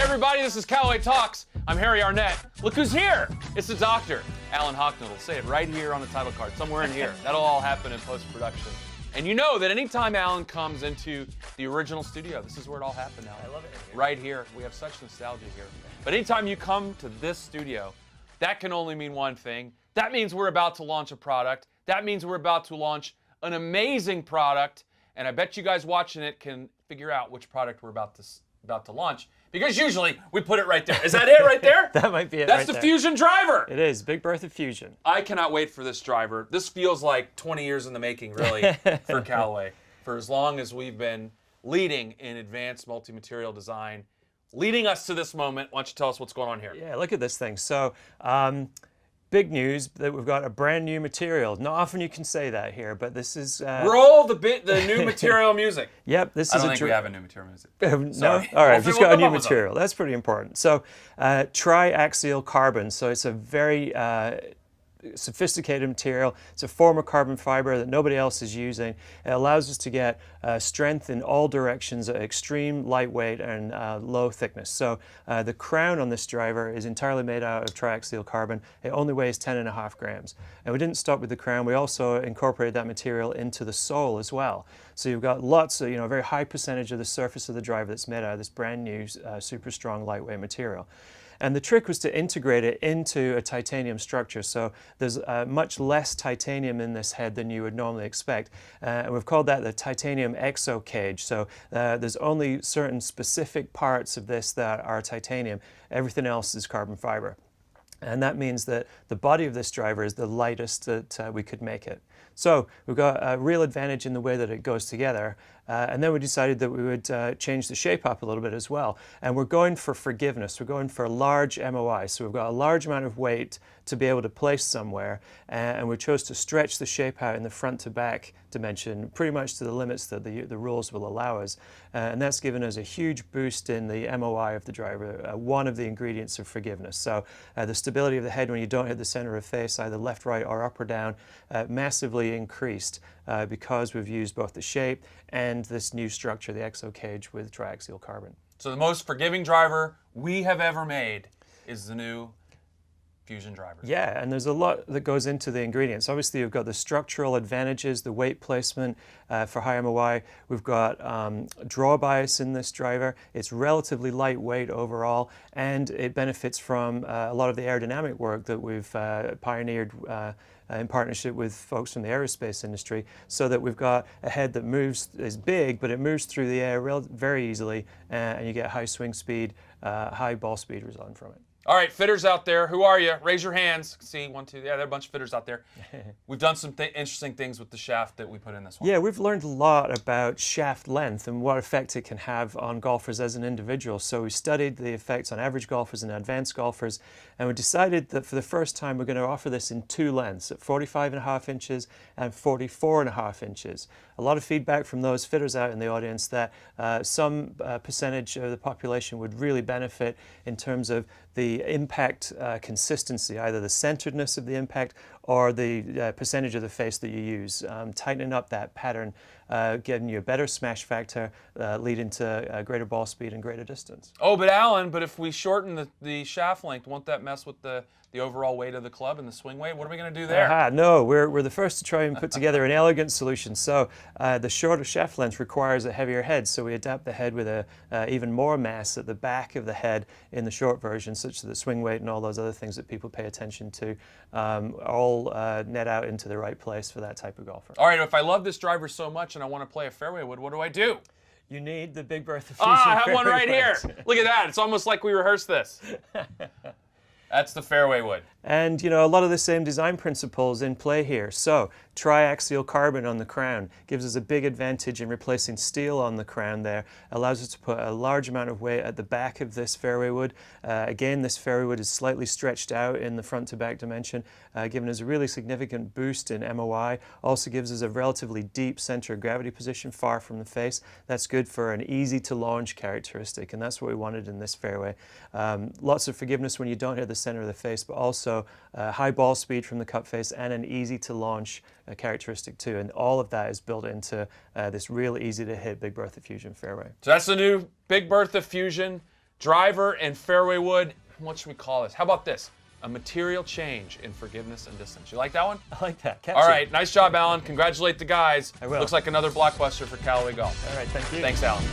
everybody, this is Callaway Talks. I'm Harry Arnett. Look who's here. It's the doctor, Alan Hocknell. Will say it right here on the title card, somewhere in here. That'll all happen in post-production. And you know that anytime Alan comes into the original studio, this is where it all happened, Alan. I love it. Right here. We have such nostalgia here. But anytime you come to this studio, that can only mean one thing. That means we're about to launch a product. That means we're about to launch an amazing product. And I bet you guys watching it can figure out which product we're about to launch, because usually we put it right there. Is that it right there? That might be it. That's right the there. Fusion driver. It is Big Bertha Fusion. I cannot wait for this driver. This feels like 20 years in the making, really, for Callaway. For as long as we've been leading in advanced multi-material design, leading us to this moment. Why don't you tell us what's going on here? Yeah, look at this thing. So, big news that we've got a brand new material. Not often you can say that here, but this is... Roll the new material music. Yep, this I is don't think we have a new material music. No? Sorry. All right, We'll we've just we'll got a come new up with something. material. That's pretty important. So, triaxial carbon. So it's a very sophisticated material. It's a form of carbon fiber that nobody else is using. It allows us to get strength in all directions at extreme lightweight and low thickness. So the crown on this driver is entirely made out of triaxial carbon. It only weighs 10.5 grams. And we didn't stop with the crown. We also incorporated that material into the sole as well. So you've got lots of, a very high percentage of the surface of the driver that's made out of this brand new super strong lightweight material. And the trick was to integrate it into a titanium structure. So there's much less titanium in this head than you would normally expect. And we've called that the titanium exo cage. So there's only certain specific parts of this that are titanium. Everything else is carbon fiber. And that means that the body of this driver is the lightest that we could make it. So we've got a real advantage in the way that it goes together. And then we decided that we would change the shape up a little bit as well. And we're going for forgiveness. We're going for a large MOI. So we've got a large amount of weight to be able to place somewhere. And we chose to stretch the shape out in the front to back dimension pretty much to the limits that the rules will allow us. And that's given us a huge boost in the MOI of the driver, one of the ingredients of forgiveness. So the stability of the head when you don't hit the center of face, either left, right, or up or down, massively increased because we've used both the shape and this new structure, the exo cage with triaxial carbon. So the most forgiving driver we have ever made is the new Fusion driver. Yeah, and there's a lot that goes into the ingredients. Obviously, you've got the structural advantages, the weight placement for high MOI. We've got draw bias in this driver. It's relatively lightweight overall, and it benefits from a lot of the aerodynamic work that we've pioneered in partnership with folks from the aerospace industry, so that we've got a head that is big, but it moves through the air very easily, and you get high swing speed, high ball speed resulting from it. All right, fitters out there, who are you? Raise your hands. See, 1, 2, yeah, there are a bunch of fitters out there. We've done some interesting things with the shaft that we put in this one. Yeah, we've learned a lot about shaft length and what effect it can have on golfers as an individual. So we studied the effects on average golfers and advanced golfers, and we decided that for the first time we're going to offer this in 2 lengths, at 45.5 inches and 44.5 inches. A lot of feedback from those fitters out in the audience that some percentage of the population would really benefit in terms of the impact consistency, either the centeredness of the impact or the percentage of the face that you use. Tightening up that pattern, giving you a better smash factor, leading to greater ball speed and greater distance. Oh, but Alan, if we shorten the shaft length, won't that mess with the overall weight of the club and the swing weight? What are we going to do there? No, we're the first to try and put together an elegant solution. So the shorter shaft length requires a heavier head, so we adapt the head with even more mass at the back of the head in the short version, such that the swing weight and all those other things that people pay attention to all net out into the right place for that type of golfer. All right, if I love this driver so much and I want to play a fairway wood, what do I do? You need the Big Bertha Fusion. I have one right here. Wood. Look at that. It's almost like we rehearsed this. That's the fairway wood. And a lot of the same design principles in play here. So triaxial carbon on the crown gives us a big advantage in replacing steel on the crown there. Allows us to put a large amount of weight at the back of this fairway wood. Again, this fairway wood is slightly stretched out in the front to back dimension, giving us a really significant boost in MOI. Also gives us a relatively deep center of gravity position far from the face. That's good for an easy to launch characteristic, and that's what we wanted in this fairway. Lots of forgiveness when you don't hit the center of the face, but also high ball speed from the cup face and an easy to launch characteristic too. And all of that is built into this real easy to hit Big Bertha Fusion fairway. So that's the new Big Bertha Fusion. driver and fairway wood. What should we call this? How about this? A material change in forgiveness and distance. You like that one? I like that. Catchy. All right, nice job, Alan. Congratulate the guys. I will. Looks like another blockbuster for Callaway Golf. All right, thank you. Thanks, Alan.